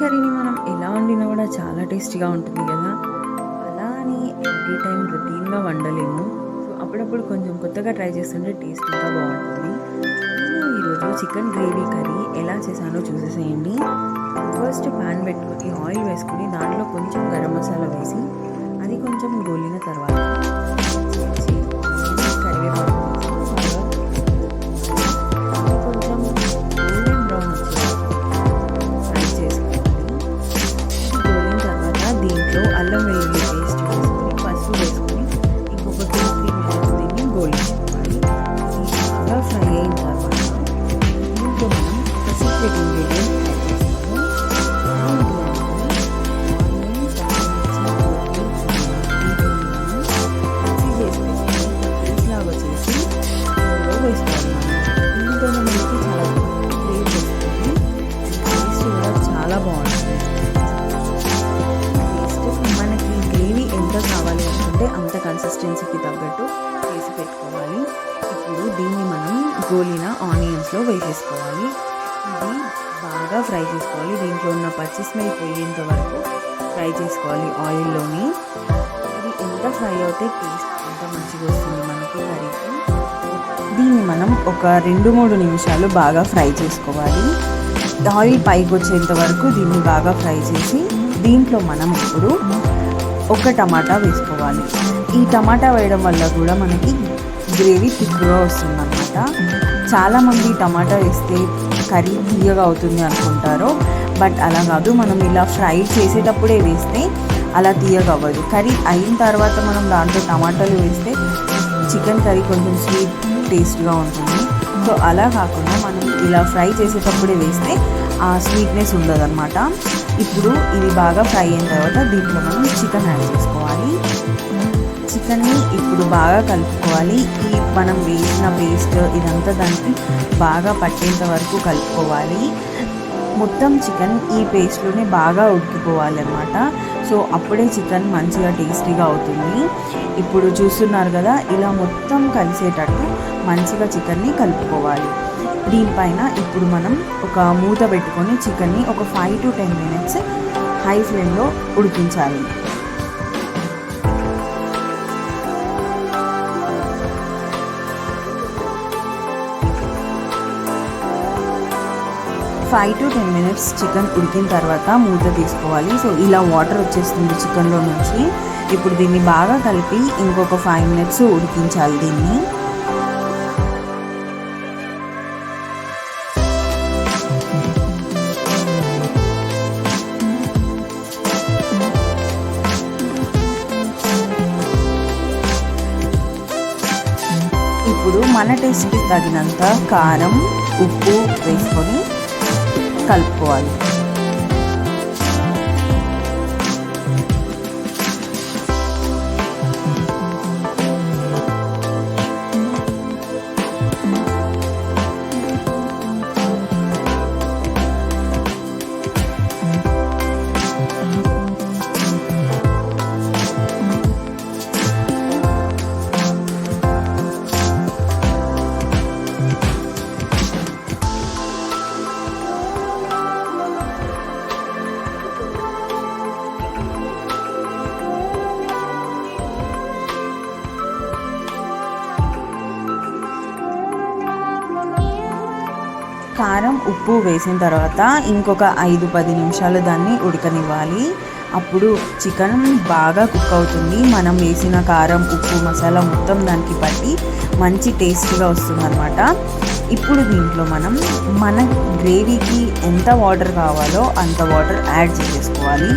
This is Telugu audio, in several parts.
కర్రీని మనం ఎలా వండినా కూడా చాలా టేస్టీగా ఉంటుంది కదా. అలా అని ఎవ్రీ టైం రొటీన్గా వండలేము. సో అప్పుడప్పుడు కొంచెం కొత్తగా ట్రై చేస్తుంటే టేస్ట్ ఇంకా బాగుంటుంది. నేను ఈరోజు చికెన్ గ్రేవీ కర్రీ ఎలా చేశానో చూసేసేయండి. ఫస్ట్ ప్యాన్ పెట్టుకొని ఆయిల్ వేసుకొని దాంట్లో కొంచెం గరం మసాలా వేసి అది కొంచెం గోలిన తర్వాత పచ్చిమిర్చి, కరివేపాకు వేసి బాగా కొంచెం గోల్డెన్ బ్రౌన్ వచ్చేలాగా ఫ్రై చేసుకోవాలి. ఇది గోలిన తర్వాత దీంట్లో అల్లం వెల్లుల్లి పేస్ట్ వేసుకొని పసుపు వేసుకొని ఇంకొక 2-3 మినిట్స్ దీన్ని గోలించుకోవాలి. ఇది బాగా ఫ్రై అయిన తర్వాత దీంట్లో మనం ఒక సీక్రెట్ ఇంగ్రీడియంట్ యాడ్ చేస్తాము. అదేంటి అంటే ఆనియన్, పచ్చిమిర్చి, కొత్తిమీర వీటిని మనం మిక్సీ చేసి పెట్టుకొని పేస్ట్ లాగా చేసి అందులో వేసుకోవాలి. దీంతోనే మనకి చాలా ఫ్లేవర్ వస్తుంది. టేస్ట్ కూడా చాలా బాగుంటుంది. టేస్ట్ మనకి గ్రేవీ ఎంత కావాలి అనుకుంటే అంత కన్సిస్టెన్సీకి తగ్గట్టు చేసి పెట్టుకోవాలి. ఇప్పుడు దీన్ని మనం గోలిన ఆనియన్స్లో వేసేసుకోవాలి. ఇది బాగా ఫ్రై చేసుకోవాలి. దీంట్లో ఉన్న పచ్చి స్మెల్ పోయేంత వరకు ఫ్రై చేసుకోవాలి ఆయిల్లోని. ఇది ఎంత ఫ్రై అవుతే టేస్ట్ అంత మంచిగా వస్తుంది మనకి కర్రీకి. దీన్ని మనం ఒక 2-3 నిమిషాలు బాగా ఫ్రై చేసుకోవాలి. ఆయిల్ పైకి వచ్చేంత వరకు దీన్ని బాగా ఫ్రై చేసి దీంట్లో మనం ఇప్పుడు ఒక టమాటా వేసుకోవాలి. ఈ టమాటా వేయడం వల్ల కూడా మనకి గ్రేవీ థిక్గా వస్తుంది అన్నమాట. చాలామంది టమాటా వేస్తే కర్రీ తీయగా అవుతుంది అనుకుంటారు, బట్ అలా కాదు. మనం ఇలా ఫ్రై చేసేటప్పుడే వేస్తే అలా తీయగా అవ్వదు. కర్రీ అయిన తర్వాత మనం దాంట్లో టమాటాలు వేస్తే చికెన్ కర్రీ కొంచెం స్వీట్ టేస్ట్గా ఉంటుంది. సో అలా కాకుండా మనం ఇలా ఫ్రై చేసేటప్పుడే వేస్తే ఆ స్వీట్నెస్ ఉండదు అనమాట. ఇప్పుడు ఇది బాగా ఫ్రై అయిన తర్వాత దీంట్లో మనం చికెన్ యాడ్ చేసుకోవాలి. చికెన్ని ఇప్పుడు బాగా కలుపుకోవాలి. ఈ మనం వేసిన పేస్ట్ ఇదంతా దానికి బాగా పట్టేంత వరకు కలుపుకోవాలి. మొత్తం చికెన్ ఈ పేస్ట్లోనే బాగా ఉడికిపోవాలి అన్నమాట. సో అప్పుడే చికెన్ మంచిగా టేస్టీగా అవుతుంది. ఇప్పుడు చూస్తున్నారు కదా, ఇలా మొత్తం కలిసేటట్టు మంచిగా చికెన్ని కలుపుకోవాలి. దీనిపైన ఇప్పుడు మనం ఒక మూత పెట్టుకొని చికెన్ని ఒక 5-10 మినిట్స్ హై ఫ్లేమ్లో ఉడికించాలి. 5-10 మినిట్స్ చికెన్ ఉడికిన తర్వాత మూత తీసుకోవాలి. సో ఇలా వాటర్ వచ్చేస్తుంది చికెన్లో నుంచి. ఇప్పుడు దీన్ని బాగా కలిపి ఇంకొక 5 మినిట్స్ ఉడికించాలి దీన్ని. ఇప్పుడు మన టేస్ట్కి తగినంత కారం, ఉప్పు వేసుకొని కలుపుకోవాలి. కారం, ఉప్పు వేసిన తర్వాత ఇంకొక 5-10 నిమిషాలు దాన్ని ఉడకనివ్వాలి. అప్పుడు చికెన్ బాగా కుక్ అవుతుంది. మనం వేసిన కారం, ఉప్పు, మసాలా మొత్తం దానికి పట్టి మంచి టేస్ట్గా వస్తుందన్నమాట. ఇప్పుడు దీంట్లో మనం మన గ్రేవీకి ఎంత వాటర్ కావాలో అంత వాటర్ యాడ్ చేసేసుకోవాలి.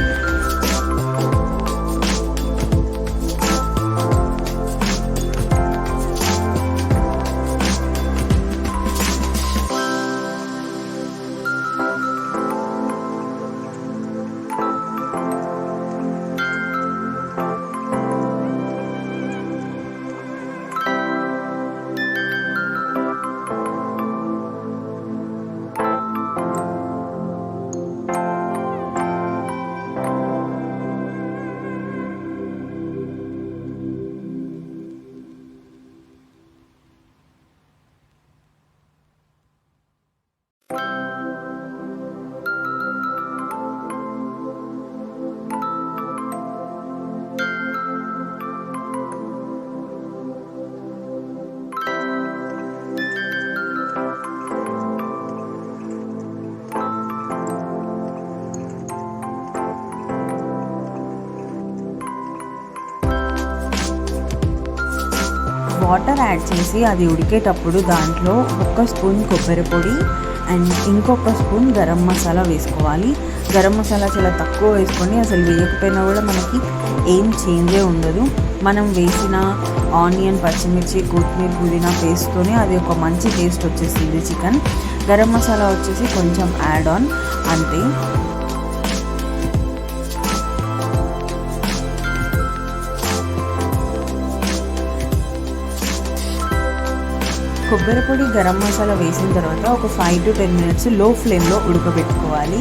వాటర్ యాడ్ చేసి అది ఉడికేటప్పుడు దాంట్లో 1 స్పూన్ కొబ్బరి పొడి అండ్ ఇంకొక స్పూన్ గరం మసాలా వేసుకోవాలి. గరం మసాలా చాలా తక్కువ వేసుకొని అసలు వేయకపోయినా కూడా మనకి ఏం చేంజే ఉండదు. మనం వేసిన ఆనియన్, పచ్చిమిర్చి, కొత్తిమీర, పుదీనా పేస్ట్తోనే అది ఒక మంచి టేస్ట్ వచ్చేసింది చికెన్. గరం మసాలా వచ్చేసి కొంచెం యాడ్ ఆన్ అంతే. కొబ్బరి పొడి, గరం మసాలా వేసిన తర్వాత ఒక 5 to 10 మినిట్స్ లో ఫ్లేమ్లో ఉడకబెట్టుకోవాలి.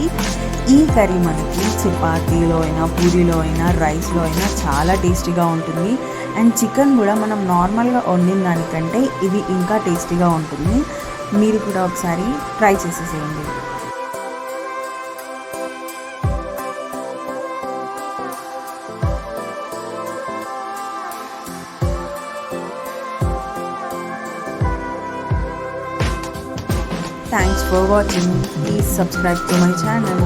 ఈ కర్రీ మనకి చపాతీలో అయినా, పూరీలో అయినా, రైస్లో అయినా చాలా టేస్టీగా ఉంటుంది. అండ్ చికెన్ కూడా మనం నార్మల్గా వండిన దానికంటే ఇది ఇంకా టేస్టీగా ఉంటుంది. మీరు కూడా ఒకసారి ట్రై చేసేసేయండి. Thanks for watching. Please subscribe to my channel.